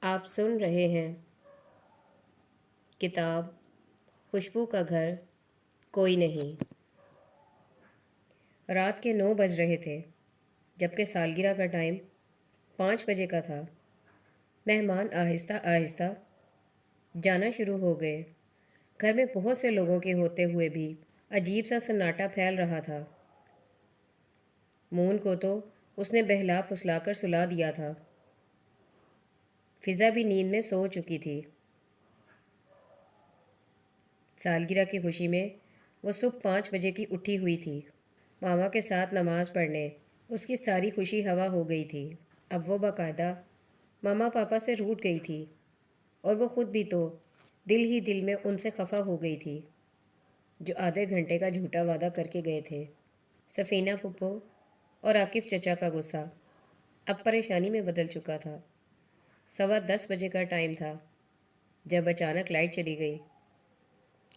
آپ سن رہے ہیں کتاب خوشبو کا گھر کوئی نہیں۔ رات کے 9 بج رہے تھے جبکہ سالگرہ کا ٹائم 5 بجے کا تھا۔ مہمان آہستہ آہستہ جانا شروع ہو گئے۔ گھر میں بہت سے لوگوں کے ہوتے ہوئے بھی عجیب سا سناٹا پھیل رہا تھا۔ مون کو تو اس نے بہلا پھسلا کر سلا دیا تھا۔ فضا بھی نیند میں سو چکی تھی۔ سالگرہ کی خوشی میں وہ صبح 5 بجے کی اٹھی ہوئی تھی۔ ماما کے ساتھ نماز پڑھنے اس کی ساری خوشی ہوا ہو گئی تھی۔ اب وہ باقاعدہ ماما پاپا سے روٹھ گئی تھی اور وہ خود بھی تو دل ہی دل میں ان سے خفا ہو گئی تھی جو آدھے گھنٹے کا جھوٹا وعدہ کر کے گئے تھے۔ سفینہ پھپھو اور عاقف چچا کا غصہ اب پریشانی میں بدل چکا تھا۔ 10:15 بجے کا ٹائم تھا جب اچانک لائٹ چلی گئی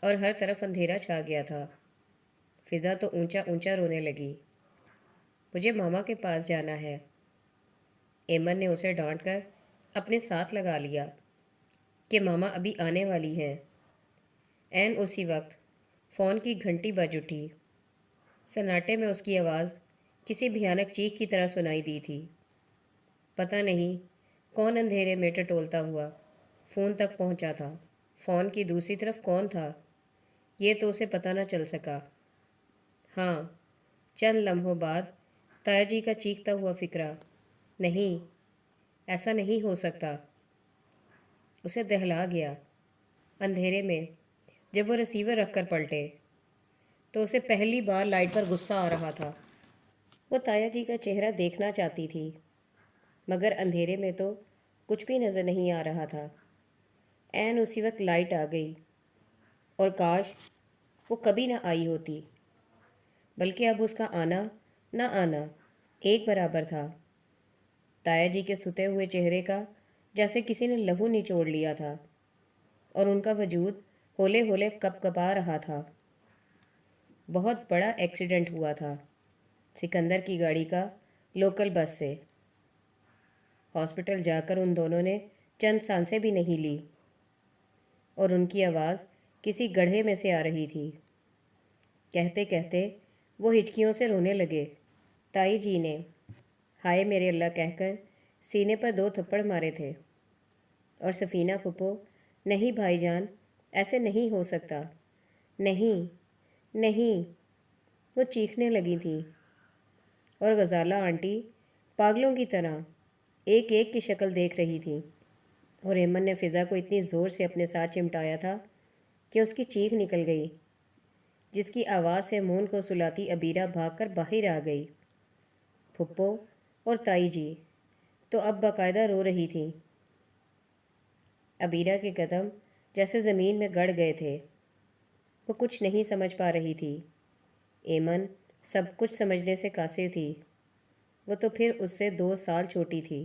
اور ہر طرف اندھیرا چھا گیا تھا۔ فضا تو اونچا اونچا رونے لگی۔ مجھے ماما کے پاس جانا ہے۔ ایمن نے اسے ڈانٹ کر اپنے ساتھ لگا لیا کہ ماما ابھی آنے والی ہیں۔ عین اسی وقت فون کی گھنٹی بج اٹھی۔ سناٹے میں اس کی آواز کسی بھیانک چیخ کی طرح سنائی دی تھی۔ پتہ نہیں کون اندھیرے میں ٹٹولتا ہوا فون تک پہنچا تھا۔ فون کی دوسری طرف کون تھا یہ تو اسے پتہ نہ چل سکا۔ ہاں، چند لمحوں بعد تایا جی کا چیختا ہوا فقرہ، نہیں، ایسا نہیں ہو سکتا، اسے دہلا گیا۔ اندھیرے میں جب وہ ریسیور رکھ کر پلٹے تو اسے پہلی بار لائٹ پر غصہ آ رہا تھا۔ وہ تایا جی کا چہرہ دیکھنا چاہتی تھی مگر اندھیرے میں تو کچھ بھی نظر نہیں آ رہا تھا۔ عین اسی وقت لائٹ آ گئی اور کاش وہ کبھی نہ آئی ہوتی، بلکہ اب اس کا آنا نہ آنا ایک برابر تھا۔ تایا جی کے ستے ہوئے چہرے کا جیسے کسی نے لہو نچوڑ لیا تھا اور ان کا وجود ہولے ہولے کپ کپا رہا تھا۔ بہت بڑا ایکسیڈنٹ ہوا تھا سکندر کی گاڑی کا لوکل بس سے۔ ہاسپٹل جا کر ان دونوں نے چند سانسیں بھی نہیں لی اور ان کی آواز کسی گڑھے میں سے آ رہی تھی۔ کہتے کہتے وہ ہچکیوں سے رونے لگے۔ تائی جی نے ہائے میرے اللہ کہہ کر سینے پر 2 تھپڑ مارے تھے اور سفینہ پھپھو، نہیں بھائی جان، ایسے نہیں ہو سکتا، نہیں نہیں، وہ چیخنے لگی تھیں اور غزالہ آنٹی پاگلوں کی طرح ایک ایک کی شکل دیکھ رہی تھی اور ایمن نے فضا کو اتنی زور سے اپنے ساتھ چمٹایا تھا کہ اس کی چیخ نکل گئی، جس کی آواز سے مون کو سلاتی عبیرہ بھاگ کر باہر آ گئی۔ پھپھو اور تائی جی تو اب باقاعدہ رو رہی تھیں۔ عبیرہ کے قدم جیسے زمین میں گڑ گئے تھے۔ وہ کچھ نہیں سمجھ پا رہی تھی۔ ایمن سب کچھ سمجھنے سے قاصر تھی، وہ تو پھر اس سے 2 سال چھوٹی تھی۔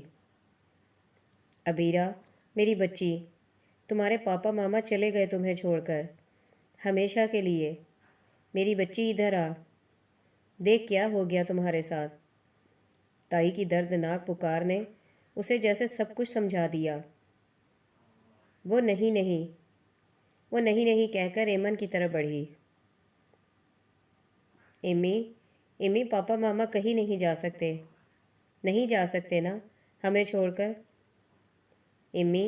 عبیرہ میری بچی، تمہارے پاپا ماما چلے گئے تمہیں چھوڑ کر، ہمیشہ کے لیے۔ میری بچی ادھر آ، دیکھ کیا ہو گیا تمہارے ساتھ۔ تائی کی دردناک پکار نے اسے جیسے سب کچھ سمجھا دیا۔ وہ نہیں نہیں، وہ نہیں نہیں کہہ کر ایمن کی طرف بڑھی۔ ایمی، ایمی، پاپا ماما کہیں نہیں جا سکتے، نہیں جا سکتے نا ہمیں چھوڑ کر۔ ایمی،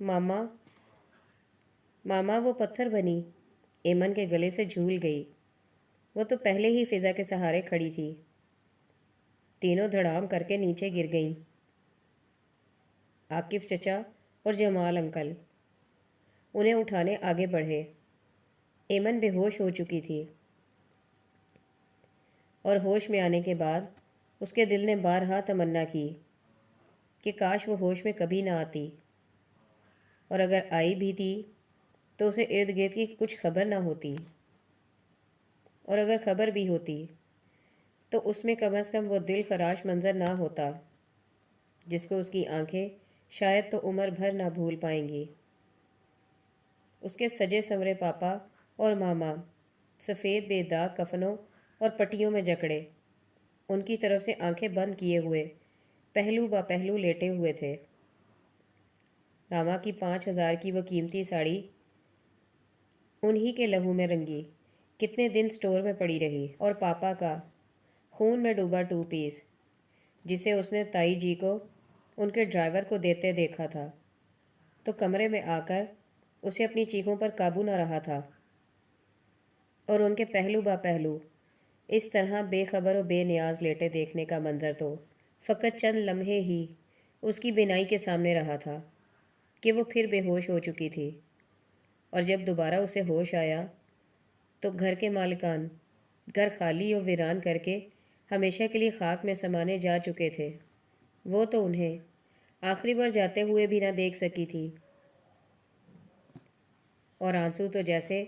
ماما، ماما وہ پتھر بنی ایمن کے گلے سے جھول گئی۔ وہ تو پہلے ہی فضا کے سہارے کھڑی تھی۔ تینوں دھڑام کر کے نیچے گر گئیں۔ عاقف چچا اور جمال انکل انہیں اٹھانے آگے بڑھے۔ ایمن بے ہوش ہو چکی تھی اور ہوش میں آنے کے بعد اس کے دل نے بارہا تمنا کی کہ کاش وہ ہوش میں کبھی نہ آتی، اور اگر آئی بھی تھی تو اسے ارد گرد کی کچھ خبر نہ ہوتی، اور اگر خبر بھی ہوتی تو اس میں کم از کم وہ دل خراش منظر نہ ہوتا جس کو اس کی آنکھیں شاید تو عمر بھر نہ بھول پائیں گی۔ اس کے سجے سنورے پاپا اور ماما سفید بے داغ کفنوں اور پٹیوں میں جکڑے ان کی طرف سے آنکھیں بند کیے ہوئے پہلو با پہلو لیٹے ہوئے تھے۔ ماما کی 5,000 کی وہ قیمتی ساڑی انہی کے لہو میں رنگی کتنے دن سٹور میں پڑی رہی، اور پاپا کا خون میں ڈوبا 2 پیس جسے اس نے تائی جی کو ان کے ڈرائیور کو دیتے دیکھا تھا، تو کمرے میں آ کر اسے اپنی چیخوں پر قابو نہ رہا تھا، اور ان کے پہلو با پہلو اس طرح بے خبر و بے نیاز لیٹے دیکھنے کا منظر تو فقط چند لمحے ہی اس کی بینائی کے سامنے رہا تھا کہ وہ پھر بے ہوش ہو چکی تھی، اور جب دوبارہ اسے ہوش آیا تو گھر کے مالکان گھر خالی و ویران کر کے ہمیشہ کے لیے خاک میں سمانے جا چکے تھے۔ وہ تو انہیں آخری بار جاتے ہوئے بھی نہ دیکھ سکی تھی، اور آنسو تو جیسے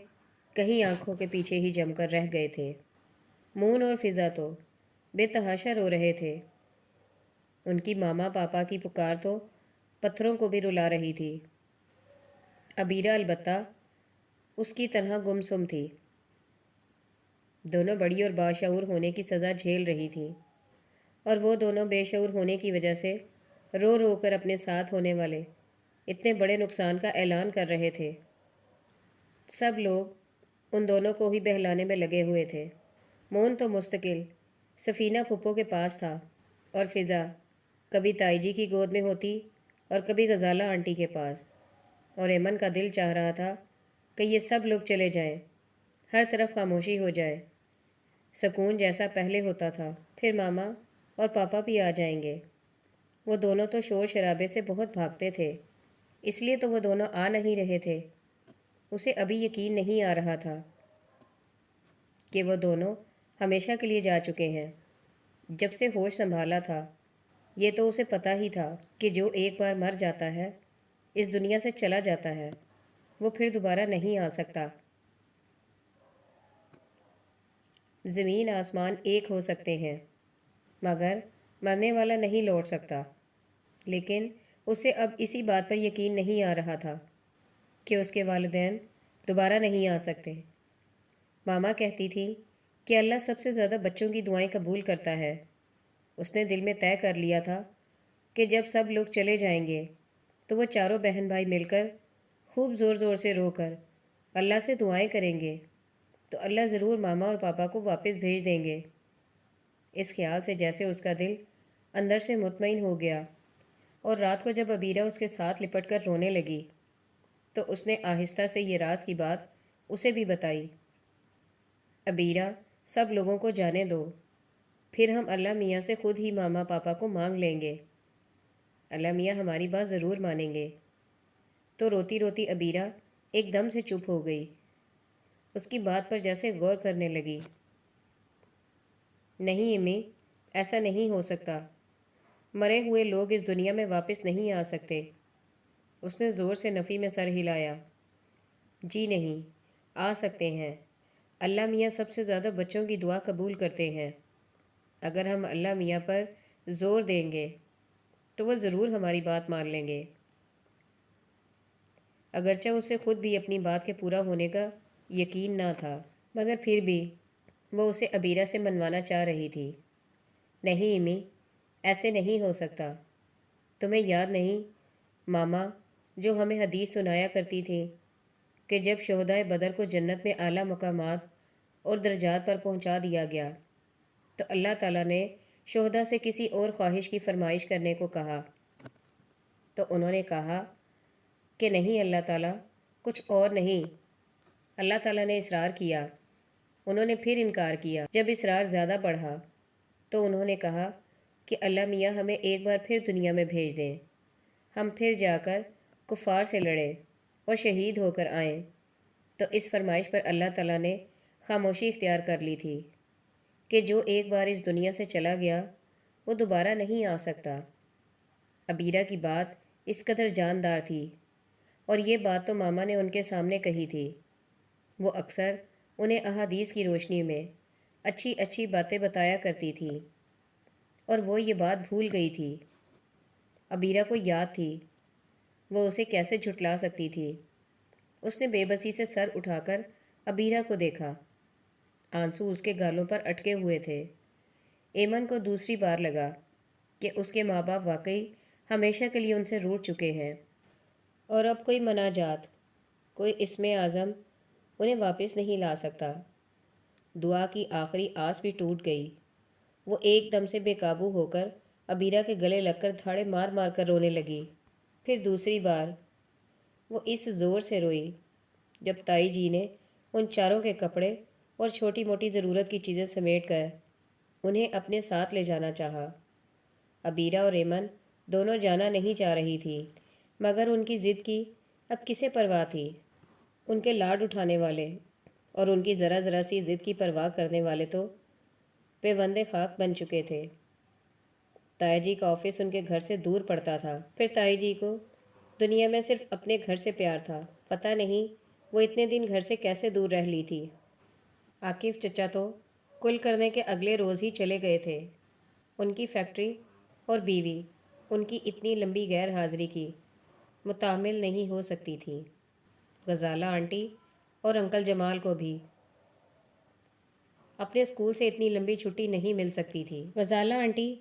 کہیں آنکھوں کے پیچھے ہی جم کر رہ گئے تھے۔ مون اور فضا تو بے تحاشا رو رہے تھے۔ ان کی ماما پاپا کی پکار تو پتھروں کو بھی رلا رہی تھی۔ عبیرہ البتہ اس کی طرح گمسم تھی۔ دونوں بڑی اور باشعور ہونے کی سزا جھیل رہی تھیں، اور وہ دونوں بے شعور ہونے کی وجہ سے رو رو کر اپنے ساتھ ہونے والے اتنے بڑے نقصان کا اعلان کر رہے تھے۔ سب لوگ ان دونوں کو ہی بہلانے میں لگے ہوئے تھے۔ مون تو مستقل سفینہ پھپھو کے پاس تھا، اور فضا کبھی تائی جی کی گود میں ہوتی اور کبھی غزالہ آنٹی کے پاس، اور ایمن کا دل چاہ رہا تھا کہ یہ سب لوگ چلے جائیں، ہر طرف خاموشی ہو جائے، سکون جیسا پہلے ہوتا تھا، پھر ماما اور پاپا بھی آ جائیں گے۔ وہ دونوں تو شور شرابے سے بہت بھاگتے تھے، اس لیے تو وہ دونوں آ نہیں رہے تھے۔ اسے ابھی یقین نہیں آ رہا تھا کہ وہ دونوں ہمیشہ کے لیے جا چکے ہیں۔ جب سے ہوش سنبھالا تھا یہ تو اسے پتہ ہی تھا کہ جو ایک بار مر جاتا ہے، اس دنیا سے چلا جاتا ہے، وہ پھر دوبارہ نہیں آ سکتا۔ زمین آسمان ایک ہو سکتے ہیں مگر مرنے والا نہیں لوٹ سکتا، لیکن اسے اب اسی بات پر یقین نہیں آ رہا تھا کہ اس کے والدین دوبارہ نہیں آ سکتے۔ ماما کہتی تھی کہ اللہ سب سے زیادہ بچوں کی دعائیں قبول کرتا ہے۔ اس نے دل میں طے کر لیا تھا کہ جب سب لوگ چلے جائیں گے تو وہ چاروں بہن بھائی مل کر خوب زور زور سے رو کر اللہ سے دعائیں کریں گے، تو اللہ ضرور ماما اور پاپا کو واپس بھیج دیں گے۔ اس خیال سے جیسے اس کا دل اندر سے مطمئن ہو گیا، اور رات کو جب عبیرہ اس کے ساتھ لپٹ کر رونے لگی تو اس نے آہستہ سے یہ راز کی بات اسے بھی بتائی۔ عبیرہ، سب لوگوں کو جانے دو، پھر ہم اللہ میاں سے خود ہی ماما پاپا کو مانگ لیں گے، اللہ میاں ہماری بات ضرور مانیں گے۔ تو روتی روتی عبیرہ ایک دم سے چپ ہو گئی، اس کی بات پر جیسے غور کرنے لگی۔ نہیں امی، ایسا نہیں ہو سکتا، مرے ہوئے لوگ اس دنیا میں واپس نہیں آ سکتے۔ اس نے زور سے نفی میں سر ہلایا۔ جی نہیں، آ سکتے ہیں، اللہ میاں سب سے زیادہ بچوں کی دعا قبول کرتے ہیں۔ اگر ہم اللہ میاں پر زور دیں گے تو وہ ضرور ہماری بات مان لیں گے۔ اگرچہ اسے خود بھی اپنی بات کے پورا ہونے کا یقین نہ تھا، مگر پھر بھی وہ اسے عبیرہ سے منوانا چاہ رہی تھی۔ نہیں امی، ایسے نہیں ہو سکتا۔ تمہیں یاد نہیں ماما جو ہمیں حدیث سنایا کرتی تھی کہ جب شہدائے بدر کو جنت میں اعلیٰ مقامات اور درجات پر پہنچا دیا گیا تو اللہ تعالیٰ نے شہداء سے کسی اور خواہش کی فرمائش کرنے کو کہا، تو انہوں نے کہا کہ نہیں اللہ تعالیٰ، کچھ اور نہیں۔ اللہ تعالیٰ نے اصرار کیا، انہوں نے پھر انکار کیا۔ جب اصرار زیادہ بڑھا تو انہوں نے کہا کہ اللہ میاں ہمیں ایک بار پھر دنیا میں بھیج دیں، ہم پھر جا کر کفار سے لڑیں اور شہید ہو کر آئیں۔ تو اس فرمائش پر اللہ تعالیٰ نے خاموشی اختیار کر لی تھی کہ جو ایک بار اس دنیا سے چلا گیا وہ دوبارہ نہیں آ سکتا۔ عبیرہ کی بات اس قدر جاندار تھی، اور یہ بات تو ماما نے ان کے سامنے کہی تھی۔ وہ اکثر انہیں احادیث کی روشنی میں اچھی اچھی باتیں بتایا کرتی تھی، اور وہ یہ بات بھول گئی تھی۔ عبیرہ کو یاد تھی، وہ اسے کیسے جھٹلا سکتی تھی۔ اس نے بے بسی سے سر اٹھا کر عبیرہ کو دیکھا۔ آنسو اس کے گالوں پر اٹکے ہوئے تھے۔ ایمن کو دوسری بار لگا کہ اس کے ماں باپ واقعی ہمیشہ کے لیے ان سے روٹھ چکے ہیں۔ اور اب کوئی مناجات، کوئی اسم اعظم انہیں واپس نہیں لا سکتا۔ دعا کی آخری آس بھی ٹوٹ گئی۔ وہ ایک دم سے بے قابو ہو کر ابیرہ کے گلے لگ کر دھاڑے مار مار کر رونے لگی۔ پھر دوسری بار وہ اس زور سے روئی جب تائی جی نے ان چاروں کے کپڑے اور چھوٹی موٹی ضرورت کی چیزیں سمیٹ کر انہیں اپنے ساتھ لے جانا چاہا۔ ابیرہ اور ایمن دونوں جانا نہیں چاہ رہی تھی، مگر ان کی ضد کی اب کسے پرواہ تھی؟ ان کے لاڈ اٹھانے والے اور ان کی ذرا ذرا سی ضد کی پرواہ کرنے والے تو پیوند خاک بن چکے تھے۔ تائی جی کا آفس ان کے گھر سے دور پڑتا تھا۔ پھر تائی جی کو دنیا میں صرف اپنے گھر سے پیار تھا۔ پتہ نہیں وہ اتنے دن گھر سے کیسے دور رہ لی تھی۔ عاقف چچا تو کل کرنے کے اگلے روز ہی چلے گئے تھے۔ ان کی فیکٹری اور بیوی ان کی اتنی لمبی غیر حاضری کی متحمل نہیں ہو سکتی تھی۔ غزالہ آنٹی اور انکل جمال کو بھی اپنے اسکول سے اتنی لمبی چھٹی نہیں مل سکتی تھی۔ غزالہ آنٹی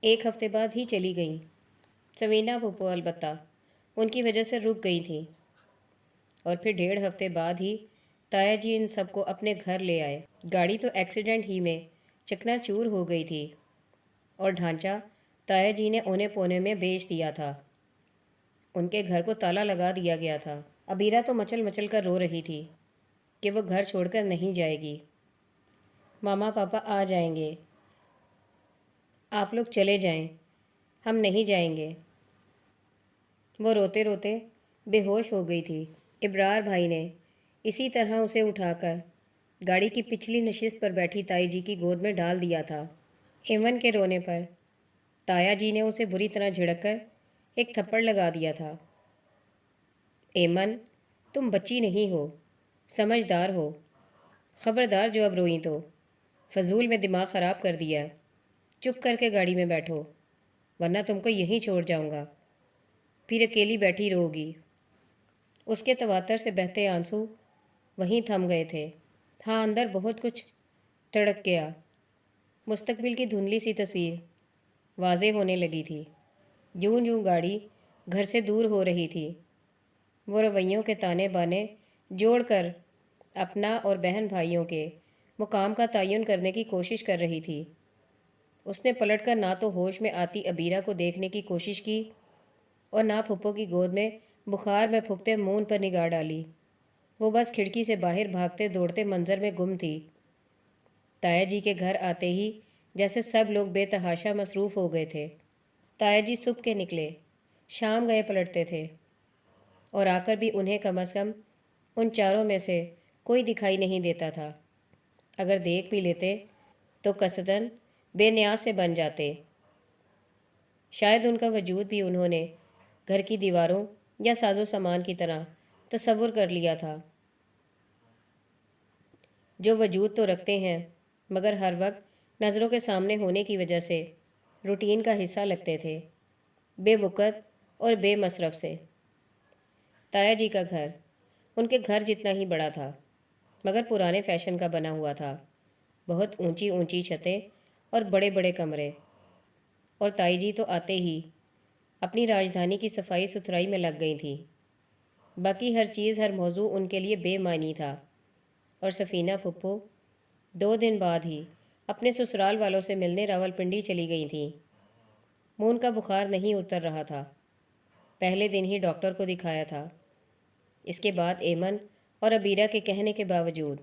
ایک ہفتے بعد ہی چلی گئیں۔ سوینا پھپھو البتہ ان کی وجہ سے رک گئی تھیں، اور پھر 1.5 ہفتے بعد ہی تایا جی ان سب کو اپنے گھر لے آئے۔ گاڑی تو ایکسیڈنٹ ہی میں چکنا چور ہو گئی تھی، اور ڈھانچہ تایا جی نے اونے پونے میں بیچ دیا تھا۔ ان کے گھر کو تالا لگا دیا گیا تھا۔ ابیرہ تو مچل مچل کر رو رہی تھی کہ وہ گھر چھوڑ کر نہیں جائے گی۔ ماما پاپا آ جائیں گے، آپ لوگ چلے جائیں، ہم نہیں جائیں گے۔ وہ روتے روتے بے ہوش ہو گئی تھی۔ ابرار بھائی نے اسی طرح اسے اٹھا کر گاڑی کی پچھلی نشست پر بیٹھی تائی جی کی گود میں ڈال دیا تھا۔ ایمن کے رونے پر تایا جی نے اسے بری طرح جھڑک کر ایک تھپڑ لگا دیا تھا۔ ایمن، تم بچی نہیں ہو، سمجھدار ہو، خبردار جو اب روئیں تو فضول میں دماغ خراب کر دیا۔ چپ کر کے گاڑی میں بیٹھو، ورنہ تم کو یہیں چھوڑ جاؤں گا، پھر اکیلی بیٹھی رہو گی۔ اس کے تواتر سے بہتے آنسو وہیں تھم گئے تھے۔ ہاں، اندر بہت کچھ تڑک گیا۔ مستقبل کی دھندلی سی تصویر واضح ہونے لگی تھی۔ جوں جوں گاڑی گھر سے دور ہو رہی تھی، وہ رویوں کے تانے بانے جوڑ کر اپنا اور بہن بھائیوں کے مقام کا تعین کرنے کی کوشش کر رہی تھی۔ اس نے پلٹ کر نہ تو ہوش میں آتی ابیرہ کو دیکھنے کی کوشش کی اور نہ پھپھو کی گود میں بخار میں پھکتے مون پر نگاہ ڈالی۔ وہ بس کھڑکی سے باہر بھاگتے دوڑتے منظر میں گم تھی۔ تایا جی کے گھر آتے ہی جیسے سب لوگ بے تحاشا مصروف ہو گئے تھے۔ تایا جی صبح کے نکلے، شام گئے پلٹتے تھے، اور آ کر بھی انہیں کم از کم ان چاروں میں سے کوئی دکھائی نہیں دیتا تھا۔ اگر دیکھ بھی لیتے تو قصداً بے نیاز سے بن جاتے۔ شاید ان کا وجود بھی انہوں نے گھر کی دیواروں یا ساز و سامان کی طرح تصور کر لیا تھا، جو وجود تو رکھتے ہیں مگر ہر وقت نظروں کے سامنے ہونے کی وجہ سے روٹین کا حصہ لگتے تھے، بے وقت اور بے مصرف سے۔ تایا جی کا گھر ان کے گھر جتنا ہی بڑا تھا، مگر پرانے فیشن کا بنا ہوا تھا۔ بہت اونچی اونچی چھتیں اور بڑے بڑے کمرے، اور تائی جی تو آتے ہی اپنی راجدھانی کی صفائی ستھرائی میں لگ گئی تھیں۔ باقی ہر چیز، ہر موضوع ان کے لیے بے معنی تھا، اور سفینہ پھپھو 2 دن بعد ہی اپنے سسرال والوں سے ملنے راولپنڈی چلی گئی تھیں۔ مون کا بخار نہیں اتر رہا تھا۔ پہلے دن ہی ڈاکٹر کو دکھایا تھا۔ اس کے بعد ایمن اور ابیرہ کے کہنے کے باوجود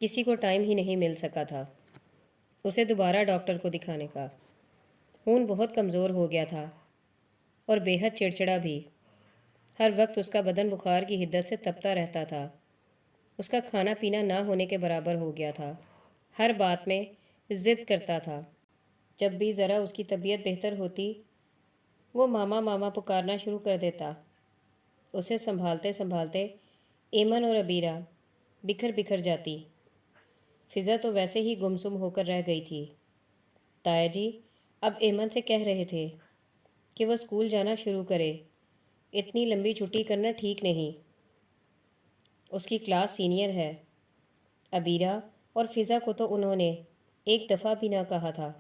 کسی کو ٹائم ہی نہیں مل سکا تھا اسے دوبارہ ڈاکٹر کو دکھانے کا۔ مون بہت کمزور ہو گیا تھا اور بے حد چڑچڑا بھی۔ ہر وقت اس کا بدن بخار کی حدت سے تپتا رہتا تھا۔ اس کا کھانا پینا نہ ہونے کے برابر ہو گیا تھا۔ ہر بات میں ضد کرتا تھا۔ جب بھی ذرا اس کی طبیعت بہتر ہوتی، وہ ماما ماما پکارنا شروع کر دیتا۔ اسے سنبھالتے سنبھالتے ایمن اور ابیرہ بکھر بکھر جاتی۔ فضا تو ویسے ہی گمسم ہو کر رہ گئی تھی۔ تایا جی اب ایمن سے کہہ رہے تھے کہ وہ اسکول جانا شروع کرے۔ اتنی لمبی چھٹی کرنا ٹھیک نہیں۔ اس کی کلاس سینئر ہے۔ ابیرہ اور فضا کو تو انہوں نے ایک دفعہ بھی نہ کہا تھا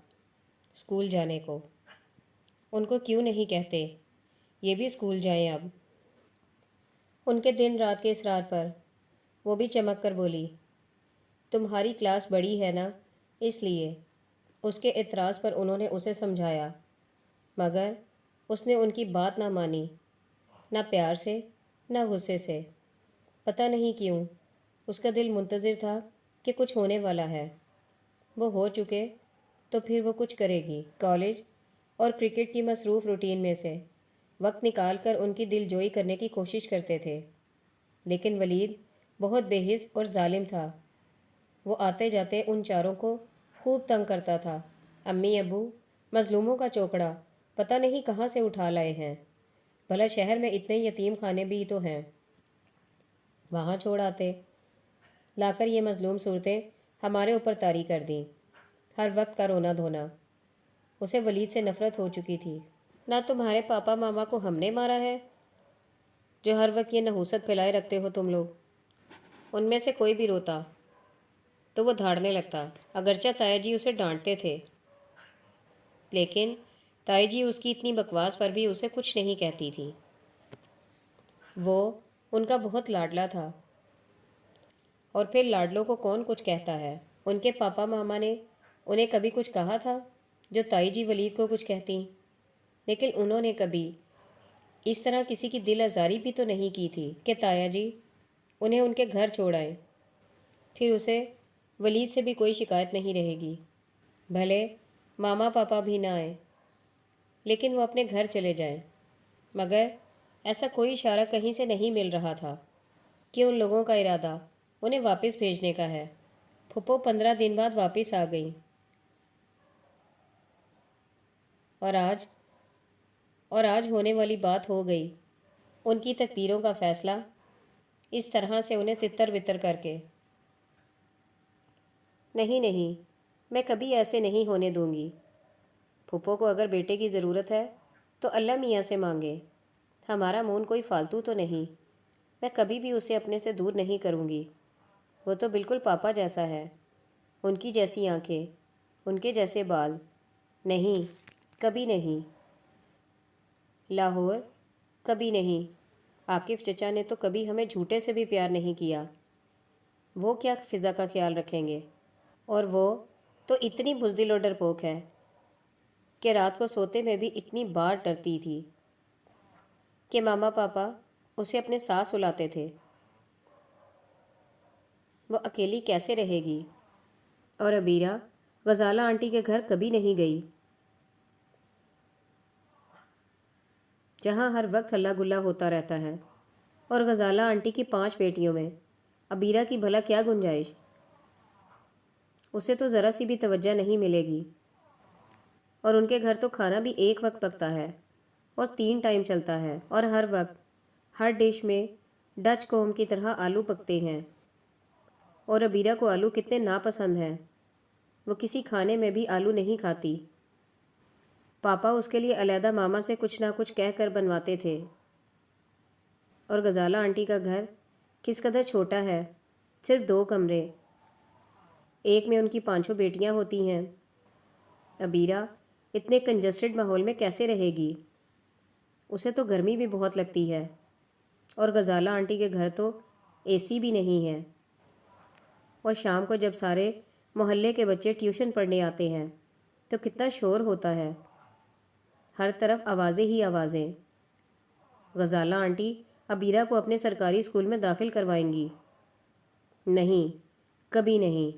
اسکول جانے کو۔ ان کو کیوں نہیں کہتے یہ بھی اسکول جائیں اب؟ ان کے دن رات کے اصرار پر وہ بھی چمک کر بولی، تمہاری کلاس بڑی ہے نا، اس لیے۔ اس کے اعتراض پر انہوں نے اسے سمجھایا، مگر اس نے ان کی بات نہ مانی، نہ پیار سے نہ غصے سے۔ پتہ نہیں کیوں اس کا دل منتظر تھا کہ کچھ ہونے والا ہے۔ وہ ہو چکے تو پھر وہ کچھ کرے گی۔ کالج اور کرکٹ کی مصروف روٹین میں سے وقت نکال کر ان کی دل جوئی کرنے کی کوشش کرتے تھے، لیکن ولید بہت بے حس اور ظالم تھا۔ وہ آتے جاتے ان چاروں کو خوب تنگ کرتا تھا۔ امی ابو مظلوموں کا چوکڑا پتہ نہیں کہاں سے اٹھا لائے ہیں، بھلا شہر میں اتنے یتیم خانے بھی تو ہیں، وہاں چھوڑ آتے۔ لا کر یہ مظلوم صورتیں ہمارے اوپر طاری کر دیں۔ ہر وقت کا رونا دھونا۔ اسے ولید سے نفرت ہو چکی تھی۔ نہ تمہارے پاپا ماما کو ہم نے مارا ہے جو ہر وقت یہ نحوست پھیلائے رکھتے ہو تم لوگ۔ ان میں سے کوئی بھی روتا تو وہ دھاڑنے لگتا، اگرچہ تایا جی اسے ڈانٹتے تھے، لیکن تائی جی اس کی اتنی بکواس پر بھی اسے کچھ نہیں کہتی تھی۔ وہ ان کا بہت لاڈلا تھا، اور پھر لاڈلوں کو کون کچھ کہتا ہے؟ ان کے پاپا ماما نے انہیں کبھی کچھ کہا تھا جو تائی جی ولید کو کچھ کہتی؟ لیکن انہوں نے کبھی اس طرح کسی کی دل آزاری بھی تو نہیں کی تھی کہ تایا جی انہیں ان کے گھر چھوڑ آئیں۔ پھر اسے ولید سے بھی کوئی شکایت نہیں رہے گی، بھلے ماما پاپا بھی نہ آئیں، لیکن وہ اپنے گھر چلے جائیں۔ مگر ایسا کوئی اشارہ کہیں سے نہیں مل رہا تھا کہ ان لوگوں کا ارادہ انہیں واپس بھیجنے کا ہے۔ پھپھو 15 دن بعد واپس آ گئیں، اور آج ہونے والی بات ہو گئی۔ ان کی تقدیروں کا فیصلہ اس طرح سے انہیں تتر بتر کر کے۔ نہیں نہیں، میں کبھی ایسے نہیں ہونے دوں گی۔ پھپھو کو اگر بیٹے کی ضرورت ہے تو اللہ میاں سے مانگے، ہمارا مون کوئی فالتو تو نہیں۔ میں کبھی بھی اسے اپنے سے دور نہیں کروں گی۔ وہ تو بالکل پاپا جیسا ہے، ان کی جیسی آنکھیں، ان کے جیسے بال۔ نہیں، کبھی نہیں۔ لاہور کبھی نہیں۔ عاقف چچا نے تو کبھی ہمیں جھوٹے سے بھی پیار نہیں کیا، وہ کیا فضا کا خیال رکھیں گے؟ اور وہ تو اتنی بزدل اور ڈرپوک ہے کہ رات کو سوتے میں بھی اتنی بار ڈرتی تھی کہ ماما پاپا اسے اپنے ساتھ سلاتے تھے۔ وہ اکیلی کیسے رہے گی؟ اور ابیرہ غزالہ آنٹی کے گھر کبھی نہیں گئی، جہاں ہر وقت ہلا گلا ہوتا رہتا ہے۔ اور غزالہ آنٹی کی 5 بیٹیوں میں ابیرہ کی بھلا کیا گنجائش؟ اسے تو ذرا سی بھی توجہ نہیں ملے گی۔ اور ان کے گھر تو کھانا بھی ایک وقت پکتا ہے اور 3 ٹائم چلتا ہے، اور ہر وقت ہر ڈش میں ڈچ قوم کی طرح آلو پکتے ہیں۔ اور ابیرہ کو آلو کتنے ناپسند ہیں، وہ کسی کھانے میں بھی آلو نہیں کھاتی۔ پاپا اس کے لیے علیحدہ ماما سے کچھ نہ کچھ کہہ کر بنواتے تھے۔ اور غزالہ آنٹی کا گھر کس قدر چھوٹا ہے، صرف 2 کمرے، ایک میں ان کی 5 بیٹیاں ہوتی ہیں۔ ابیرہ اتنے کنجسٹڈ ماحول میں کیسے رہے گی؟ اسے تو گرمی بھی بہت لگتی ہے، اور غزالہ آنٹی کے گھر تو اے سی بھی نہیں ہے۔ اور شام کو جب سارے محلے کے بچے ٹیوشن پڑھنے آتے ہیں تو کتنا شور ہوتا ہے، ہر طرف آوازیں ہی آوازیں۔ غزالہ آنٹی ابیرہ کو اپنے سرکاری اسکول میں داخل کروائیں گی؟ نہیں، کبھی نہیں۔